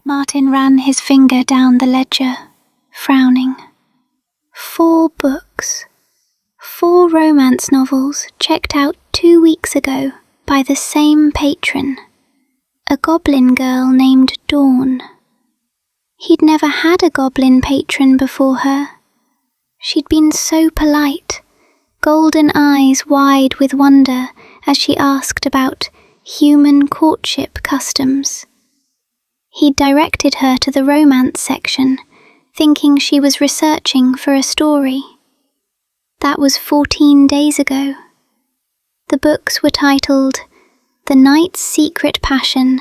Martin ran his finger down the ledger, frowning. 4 books. 4 romance novels checked out 2 weeks ago by the same patron. A goblin girl named Dawn. He'd never had a goblin patron before her. She'd been so polite, golden eyes wide with wonder as she asked about human courtship customs. He'd directed her to the romance section, thinking she was researching for a story. That was 14 days ago. The books were titled The Knight's Secret Passion,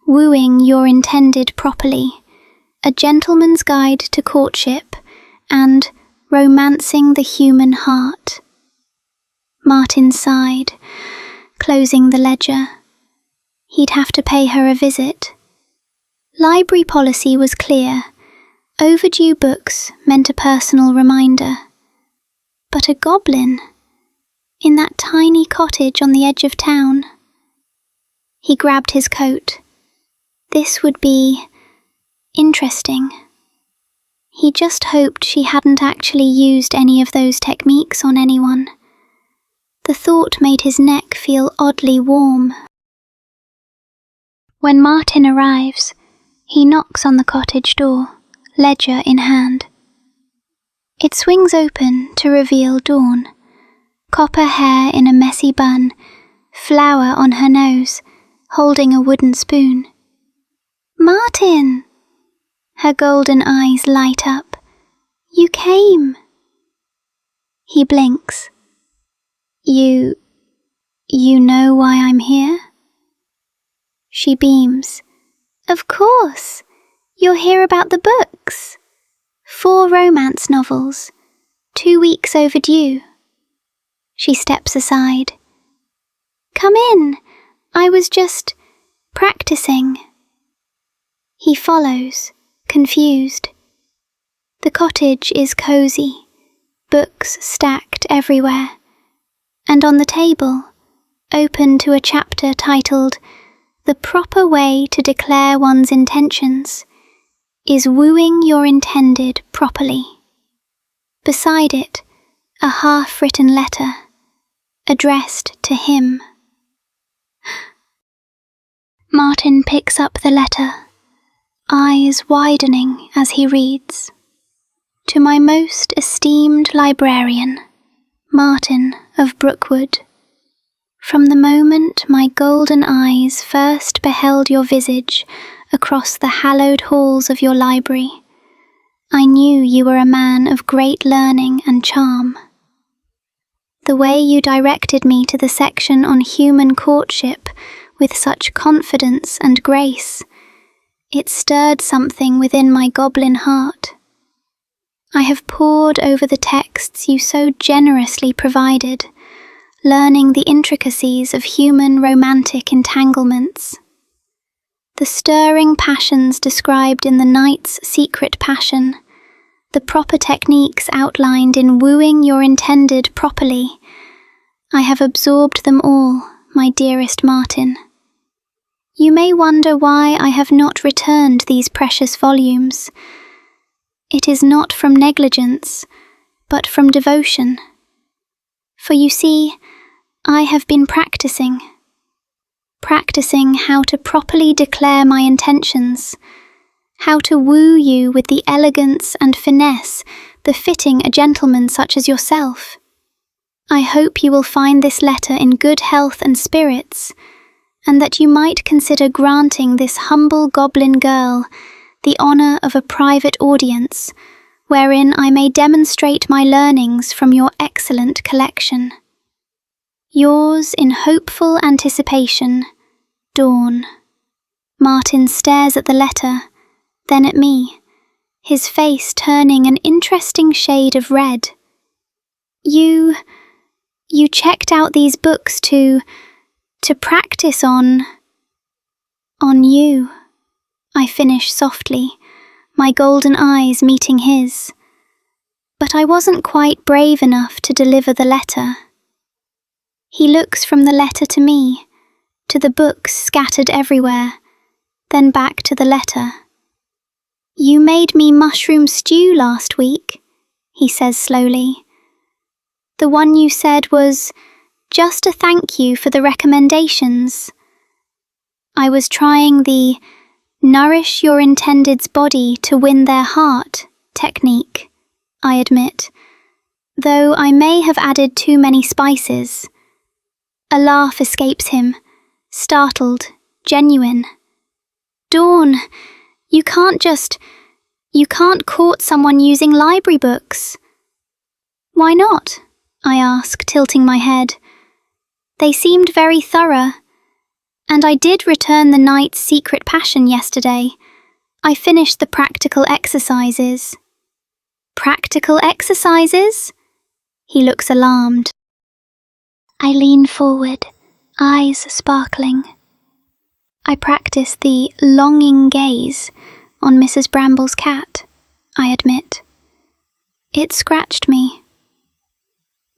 Wooing Your Intended Properly, A Gentleman's Guide to Courtship, and Romancing the Human Heart. Martin sighed, closing the ledger. He'd have to pay her a visit. Library policy was clear. Overdue books meant a personal reminder. But a goblin, in that tiny cottage on the edge of town. He grabbed his coat. This would be interesting. He just hoped she hadn't actually used any of those techniques on anyone. The thought made his neck feel oddly warm. When Martin arrives, he knocks on the cottage door, ledger in hand. It swings open to reveal Dawn, copper hair in a messy bun, flower on her nose, holding a wooden spoon. "Martin!" Her golden eyes light up. "You came!" He blinks. You know why I'm here?" She beams. "Of course! You're here about the books. 4 romance novels, 2 weeks overdue." She steps aside. "Come in. I was just practicing." He follows, confused. The cottage is cozy, books stacked everywhere, and on the table, open to a chapter titled The Proper Way to Declare One's Intentions, is Wooing Your Intended Properly. Beside it, a half-written letter, addressed to him. Martin picks up the letter, eyes widening as he reads. To my most esteemed librarian, Martin of Brookwood. From the moment my golden eyes first beheld your visage across the hallowed halls of your library, I knew you were a man of great learning and charm. The way you directed me to the section on human courtship with such confidence and grace, it stirred something within my goblin heart. I have pored over the texts you so generously provided, learning the intricacies of human romantic entanglements. The stirring passions described in The Knight's Secret Passion, the proper techniques outlined in Wooing Your Intended Properly, I have absorbed them all, my dearest Martin. You may wonder why I have not returned these precious volumes. It is not from negligence, but from devotion. For you see, I have been practicing how to properly declare my intentions, how to woo you with the elegance and finesse befitting a gentleman such as yourself. I hope you will find this letter in good health and spirits, and that you might consider granting this humble goblin girl the honour of a private audience, wherein I may demonstrate my learnings from your excellent collection. Yours in hopeful anticipation, Dawn. Martin stares at the letter, then at me, his face turning an interesting shade of red. You checked out these books to practice on you. I finish softly, my golden eyes meeting his. But I wasn't quite brave enough to deliver the letter. He looks from the letter to me, to the books scattered everywhere, then back to the letter. You made me mushroom stew last week, he says slowly. The one you said was just a thank you for the recommendations. I was trying the nourish your intended's body to win their heart technique, I admit, though I may have added too many spices. A laugh escapes him, startled, genuine. Dawn, you can't court someone using library books. Why not? I ask, tilting my head. They seemed very thorough, and I did return the knight's secret passion yesterday. I finished the practical exercises. Practical exercises? He looks alarmed. I lean forward, eyes sparkling. I practice the longing gaze on Mrs. Bramble's cat, I admit. It scratched me.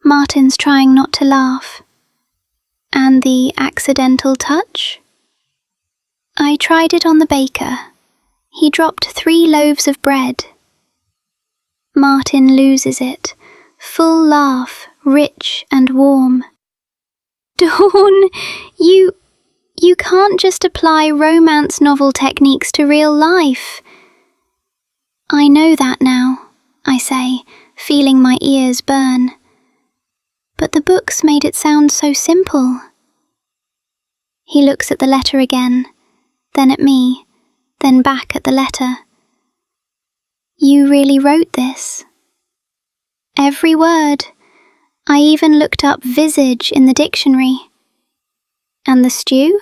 Martin's trying not to laugh. And the accidental touch? I tried it on the baker. He dropped 3 loaves of bread. Martin loses it, full laugh, rich and warm. Dawn, you can't just apply romance novel techniques to real life. I know that now, I say, feeling my ears burn. But the books made it sound so simple. He looks at the letter again, then at me, then back at the letter. You really wrote this? Every word. I even looked up visage in the dictionary. And the stew?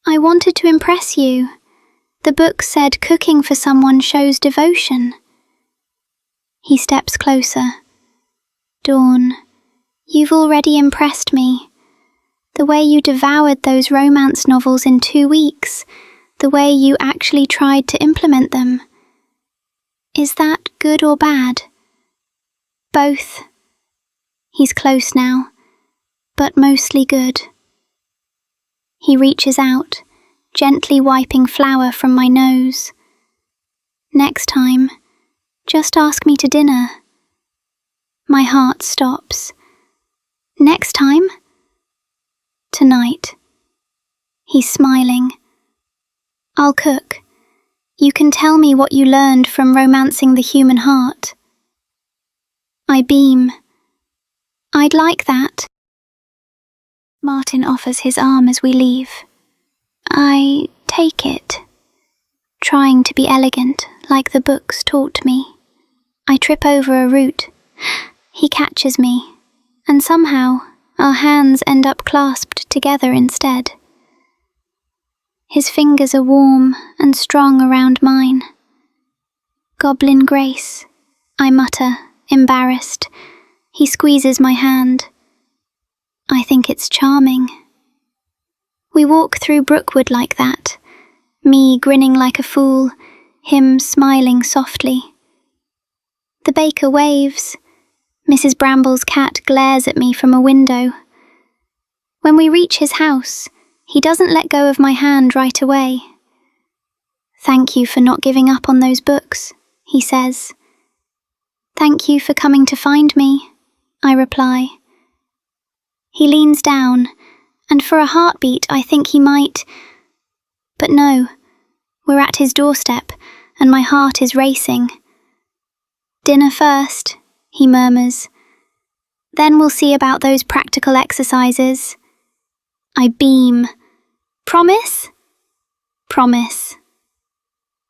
I wanted to impress you. The book said cooking for someone shows devotion. He steps closer. Dawn, you've already impressed me. The way you devoured those romance novels in 2 weeks, the way you actually tried to implement them. Is that good or bad? Both. He's close now, but mostly good. He reaches out, gently wiping flour from my nose. Next time, just ask me to dinner. My heart stops. Next time? Tonight. He's smiling. I'll cook. You can tell me what you learned from romancing the human heart. I beam. I'd like that. Martin offers his arm as we leave. I take it, trying to be elegant like the books taught me. I trip over a root. He catches me, and somehow our hands end up clasped together instead. His fingers are warm and strong around mine. Goblin grace, I mutter, embarrassed. He squeezes my hand. I think it's charming. We walk through Brookwood like that, me grinning like a fool, him smiling softly. The baker waves. Mrs. Bramble's cat glares at me from a window. When we reach his house, he doesn't let go of my hand right away. Thank you for not giving up on those books, he says. Thank you for coming to find me, I reply. He leans down, and for a heartbeat I think he might. But no, we're at his doorstep, and my heart is racing. Dinner first, he murmurs. Then we'll see about those practical exercises. I beam. Promise? Promise.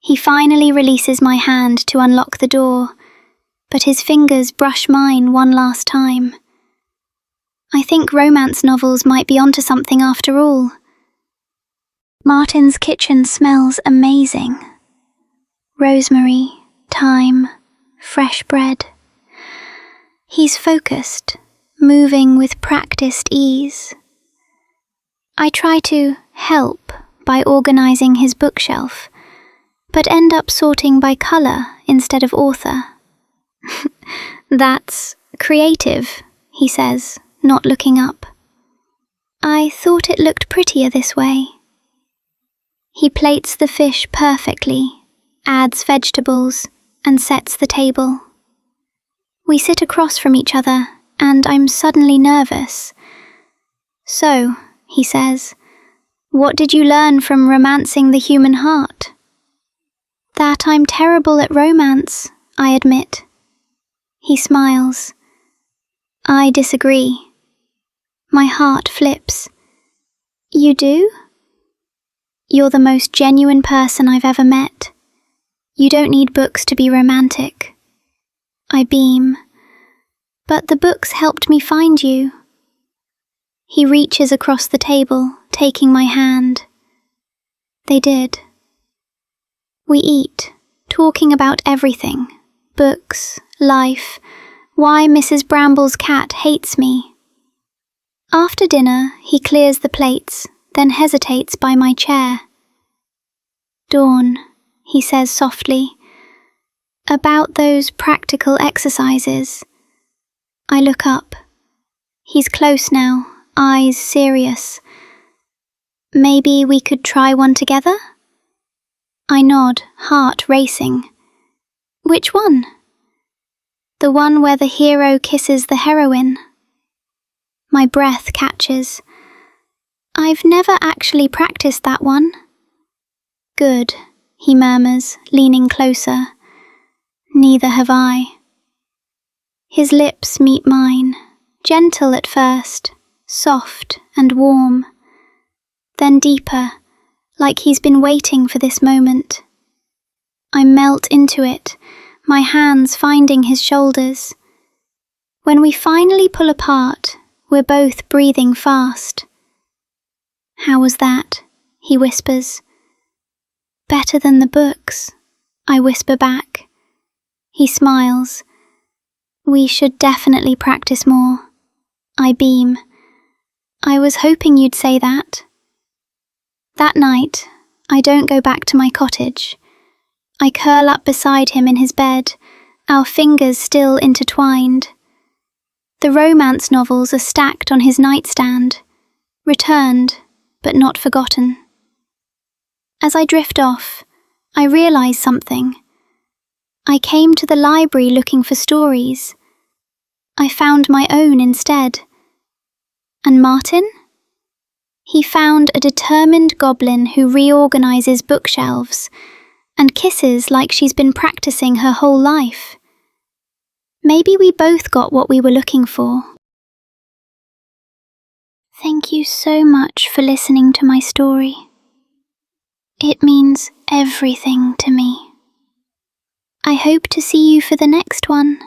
He finally releases my hand to unlock the door, but his fingers brush mine one last time. I think romance novels might be onto something after all. Martin's kitchen smells amazing. Rosemary, thyme, fresh bread. He's focused, moving with practiced ease. I try to help by organizing his bookshelf, but end up sorting by color instead of author. That's creative, he says, not looking up. I thought it looked prettier this way. He plates the fish perfectly, adds vegetables, and sets the table. We sit across from each other, and I'm suddenly nervous. "So," he says, "what did you learn from romancing the human heart?" "That I'm terrible at romance," I admit. He smiles. I disagree. My heart flips. "You do?" "You're the most genuine person I've ever met. You don't need books to be romantic." I beam. "But the books helped me find you." He reaches across the table, taking my hand. They did. We eat, talking about everything. Books, life, why Mrs. Bramble's cat hates me. After dinner, he clears the plates, then hesitates by my chair. "Dawn," he says softly, "about those practical exercises." I look up. He's close now, eyes serious. "Maybe we could try one together?" I nod, heart racing. "Which one?" "The one where the hero kisses the heroine." My breath catches. "I've never actually practiced that one." "Good," he murmurs, leaning closer. "Neither have I." His lips meet mine, gentle at first, soft and warm, then deeper, like he's been waiting for this moment. I melt into it, my hands finding his shoulders. When we finally pull apart, we're both breathing fast. "How was that?" he whispers. "Better than the books," I whisper back. He smiles. "We should definitely practice more." I beam. "I was hoping you'd say that." That night, I don't go back to my cottage. I curl up beside him in his bed, our fingers still intertwined. The romance novels are stacked on his nightstand, returned, but not forgotten. As I drift off, I realize something. I came to the library looking for stories. I found my own instead. And Martin? He found a determined goblin who reorganizes bookshelves and kisses like she's been practicing her whole life. Maybe we both got what we were looking for. Thank you so much for listening to my story. It means everything to me. I hope to see you for the next one.